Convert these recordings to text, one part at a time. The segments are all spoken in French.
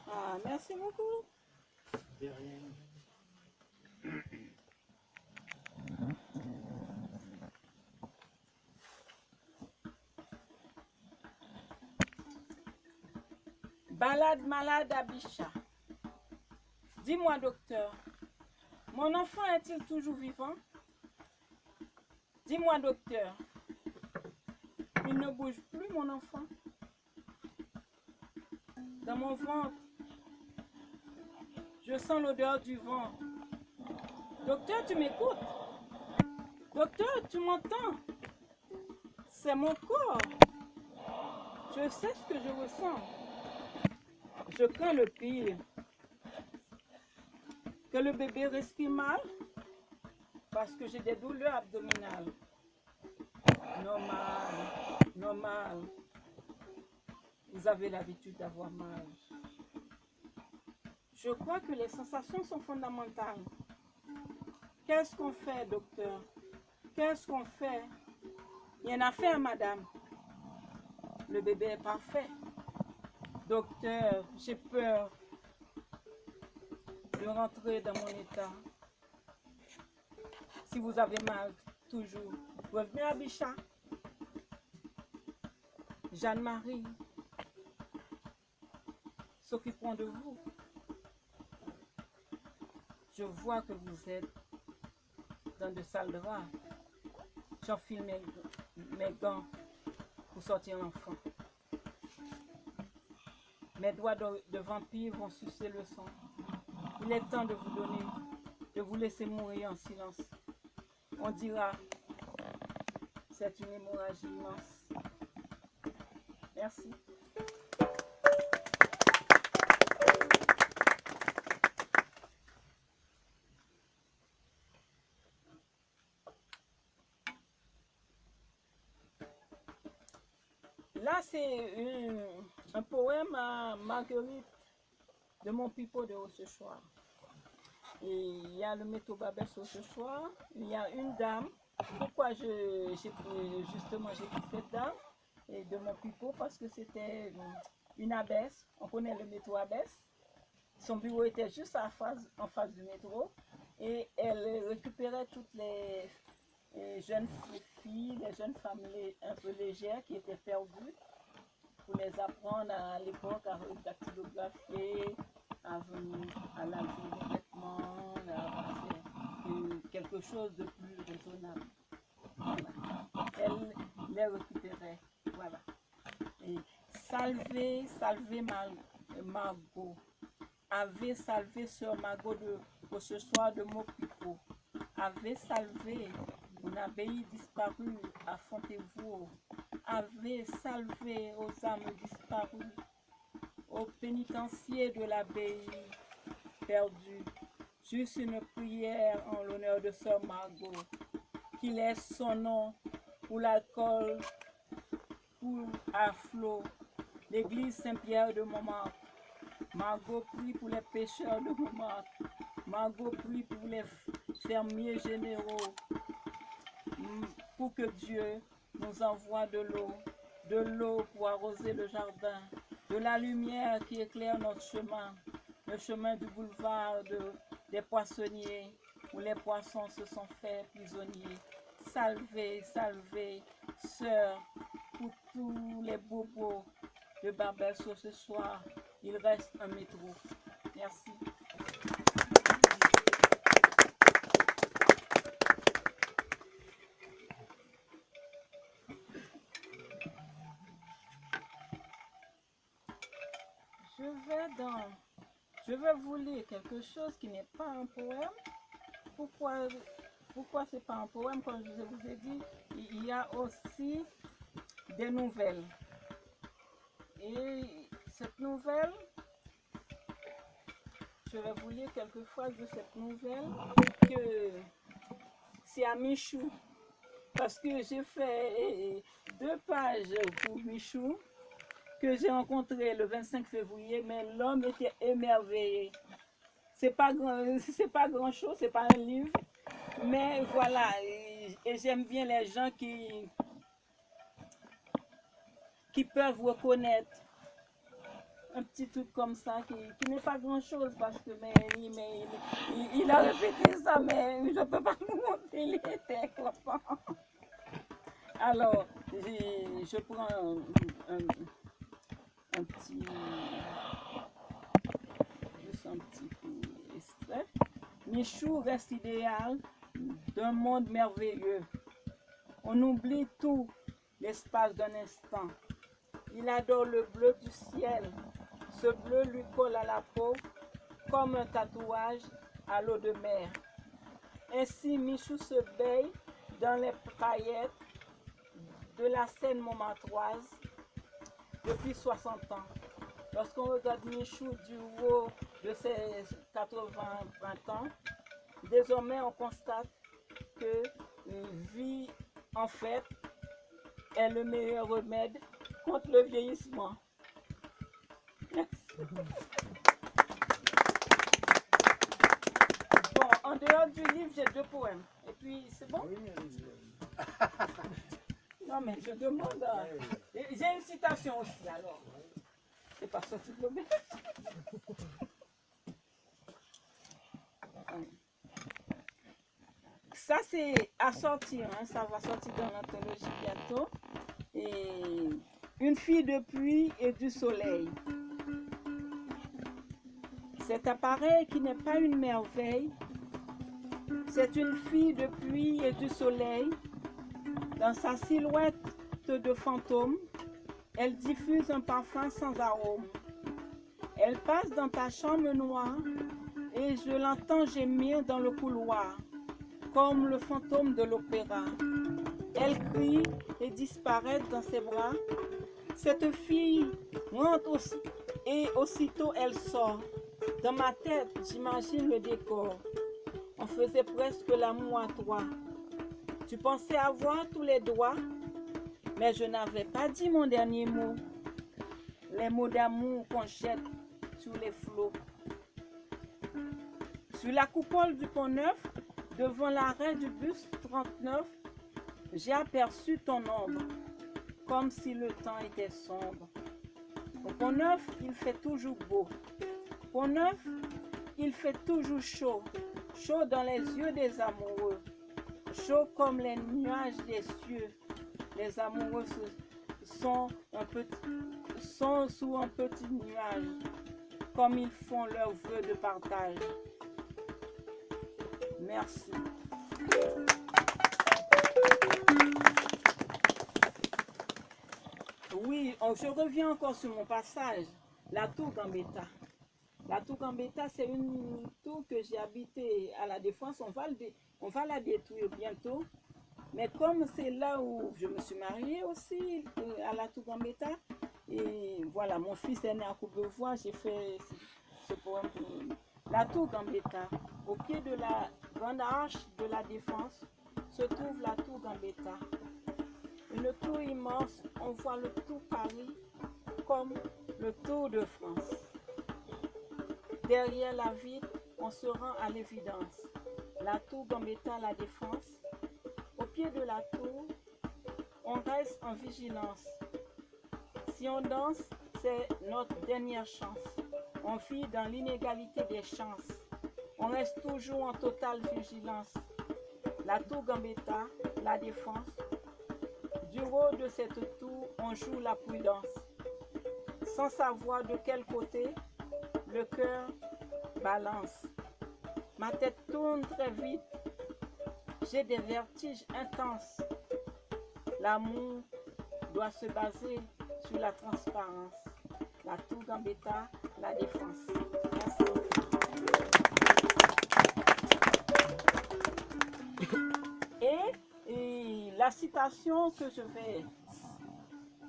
Ah, merci beaucoup. De rien. Balade malade à Bichat. Dis-moi, docteur, mon enfant est-il toujours vivant? Dis-moi, docteur, il ne bouge plus, mon enfant. Dans mon ventre, je sens l'odeur du vent. Docteur, tu m'écoutes? Docteur, tu m'entends? C'est mon corps. Je sais ce que je ressens. Je crains le pire. Que le bébé respire mal parce que j'ai des douleurs abdominales. Normal, normal. Vous avez l'habitude d'avoir mal. Je crois que les sensations sont fondamentales. Qu'est-ce qu'on fait, docteur? Qu'est-ce qu'on fait? Rien à faire, madame. Le bébé est parfait. Docteur, j'ai peur de rentrer dans mon état. Si vous avez mal, toujours, revenez à Bichat. Jeanne-Marie s'occuperont de vous. Je vois que vous êtes dans de sales draps. J'enfile mes gants pour sortir l'enfant. Mes doigts de vampire vont sucer le sang. Il est temps de vous donner, de vous laisser mourir en silence. On dira, c'est une hémorragie immense. Merci. Là, c'est un poème à Marguerite de mon pipeau de Haut-ce-Soir. Et il y a le métaux Babès Haut-ce-Soir. Il y a une dame. Pourquoi justement j'ai pris cette dame et de mon pipeau? Parce que c'était une abbesse. On connaît le métro abbesse. Son bureau était juste en face du métro. Et elle récupérait toutes les jeunes filles, les jeunes femmes un peu légères qui étaient perdues pour les apprendre à l'époque à dactylographier, à laver les vêtements, à faire quelque chose de plus raisonnable. Voilà. Elle les récupérait. Voilà. Et salvé Margot. Ave salvé sœur Margot pour ce soir de Mopico. Ave salvé mon abbaye disparue à Fontevaux. Ave salvé aux âmes disparues, au pénitencier de l'abbaye perdue. Juste une prière en l'honneur de sœur Margot, qui laisse son nom pour l'alcool, pour à flot, l'église Saint-Pierre de Montmartre. Margot prie pour les pécheurs de Montmartre. Margot prie pour les fermiers généraux, pour que Dieu nous envoie de l'eau pour arroser le jardin, de la lumière qui éclaire notre chemin, le chemin du boulevard des poissonniers, où les poissons se sont faits prisonniers. Salvez, salvez, sœurs, pour tous les bobos de Barbelso ce soir, il reste un métro. Merci. Je vais vous lire quelque chose qui n'est pas un poème. Pourquoi c'est pas un poème? Comme je vous ai dit, il y a aussi des nouvelles. Et cette nouvelle, je vais vous lire quelques phrases de cette nouvelle, que c'est à Michou. Parce que j'ai fait 2 pages pour Michou, que j'ai rencontré le 25 février, mais l'homme était émerveillé. C'est pas grand chose, c'est pas un livre, mais voilà, et j'aime bien les gens qui peuvent reconnaître un petit truc comme ça qui n'est pas grand-chose parce que il a répété ça, mais je ne peux pas vous montrer, il était content. Alors, je prends un petit, juste un petit extrait. Michou reste idéal d'un monde merveilleux. On oublie tout l'espace d'un instant. Il adore le bleu du ciel. Ce bleu lui colle à la peau comme un tatouage à l'eau de mer. Ainsi, Michou se baigne dans les paillettes de la Seine montmartroise depuis 60 ans. Lorsqu'on regarde Michou du haut de ses 80 ans, désormais on constate que vie en fait est le meilleur remède contre le vieillissement. Merci. Bon, en dehors du livre, j'ai 2 poèmes. Et puis, c'est bon? Non, mais je demande. J'ai une citation aussi, alors. C'est pas sorti de l'objet. Ça, c'est à sortir, hein. Ça va sortir dans l'anthologie bientôt. Et une fille de pluie et du soleil. Cet appareil qui n'est pas une merveille, c'est une fille de pluie et du soleil. Dans sa silhouette de fantôme, elle diffuse un parfum sans arôme. Elle passe dans ta chambre noire et je l'entends gémir dans le couloir, comme le fantôme de l'opéra. Elle crie et disparaît dans ses bras. Cette fille rentre aussi, et aussitôt elle sort. Dans ma tête, j'imagine le décor. On faisait presque l'amour à 3. Tu pensais avoir tous les droits, mais je n'avais pas dit mon dernier mot. Les mots d'amour qu'on jette sur les flots. Sur la coupole du Pont-Neuf, devant l'arrêt du bus 39, j'ai aperçu ton ombre, comme si le temps était sombre. Au Pont-Neuf, il fait toujours beau. Au Pont-Neuf, il fait toujours chaud. Chaud dans les yeux des amoureux. Chaud comme les nuages des cieux. Les amoureux sont sous un petit nuage, comme ils font leur vœu de partage. Merci. Oui, je reviens encore sur mon passage, la tour Gambetta. La tour Gambetta, c'est une tour que j'ai habitée à la Défense. On va la détruire bientôt. Mais comme c'est là où je me suis mariée aussi, à la tour Gambetta, et voilà, mon fils est né à Courbevoie, j'ai fait ce poème. La tour Gambetta, au pied de la grande arche de la Défense, se trouve la tour Gambetta. Une tour immense, on voit le tout Paris comme le Tour de France. Derrière la ville, on se rend à l'évidence. La tour Gambetta, la Défense. Au pied de la tour, on reste en vigilance. Si on danse, c'est notre dernière chance. On vit dans l'inégalité des chances. On reste toujours en totale vigilance. La tour Gambetta, la Défense. Du haut de cette tour, on joue la prudence. Sans savoir de quel côté le cœur balance. Ma tête tourne très vite. J'ai des vertiges intenses. L'amour doit se baser sur la transparence. La tour Gambetta, la Défense. Merci. Et la citation que je vais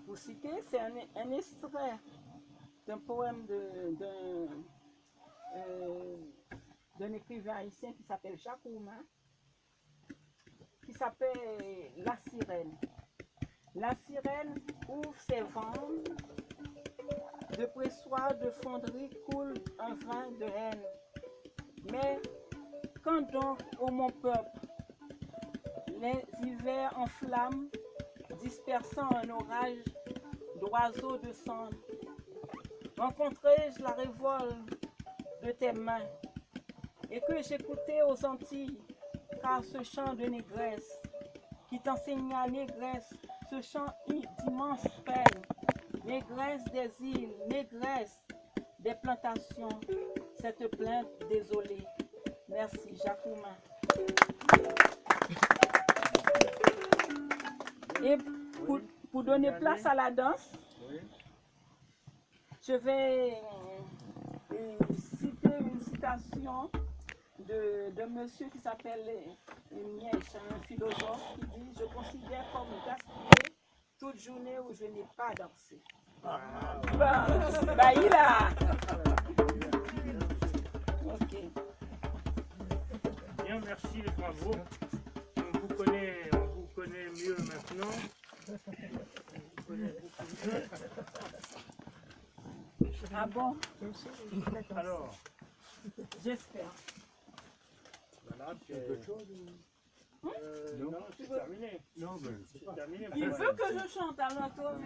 vous citer, c'est un extrait d'un poème d'un écrivain haïtien qui s'appelle Jacques Roumain, qui s'appelle La Sirène. La sirène ouvre ses vannes, de pressoir de fonderie coule un vin de haine. Mais quand donc, ô mon peuple, les hivers en flammes, dispersant un orage d'oiseaux de cendre, rencontrai-je la révolte de tes mains et que j'écoutais aux Antilles, car ce chant de négresse qui t'enseigna négresse, ce chant d'immense peine, négresse des îles, négresse des plantations, cette plainte désolée. Merci, Jacoumin. Et pour donner place à la danse, je vais citer une citation de monsieur qui s'appelle Mièche, un philosophe, qui dit « Je considère comme gaspiller toute journée où je n'ai pas dansé. » Bah, il a. Ok. Bien, merci, bravo. On vous connaît mieux maintenant. On vous connaît beaucoup mieux. Ah bon? Alors, J'espère. voilà, quelque chose non, c'est terminé. Non, ben, c'est terminé. Il veut que je chante alors toi. Non.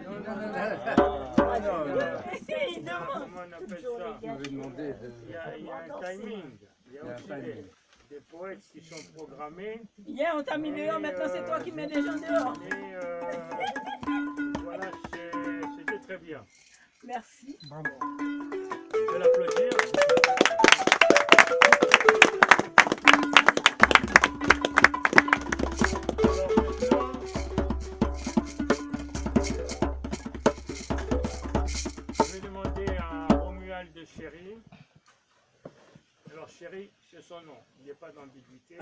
Il demande. Comment on appelle ça? Vous m'avez demandé Il y a un timing. Il y a aussi des poètes qui sont programmés. Hier on t'a mis dehors, maintenant c'est toi qui mets des gens dehors. Et voilà, c'était très bien. Merci. Je vais l'applaudir. Je vais demander à Romuald de Chéri. Alors Chéri, c'est son nom, il n'y a pas d'ambiguïté.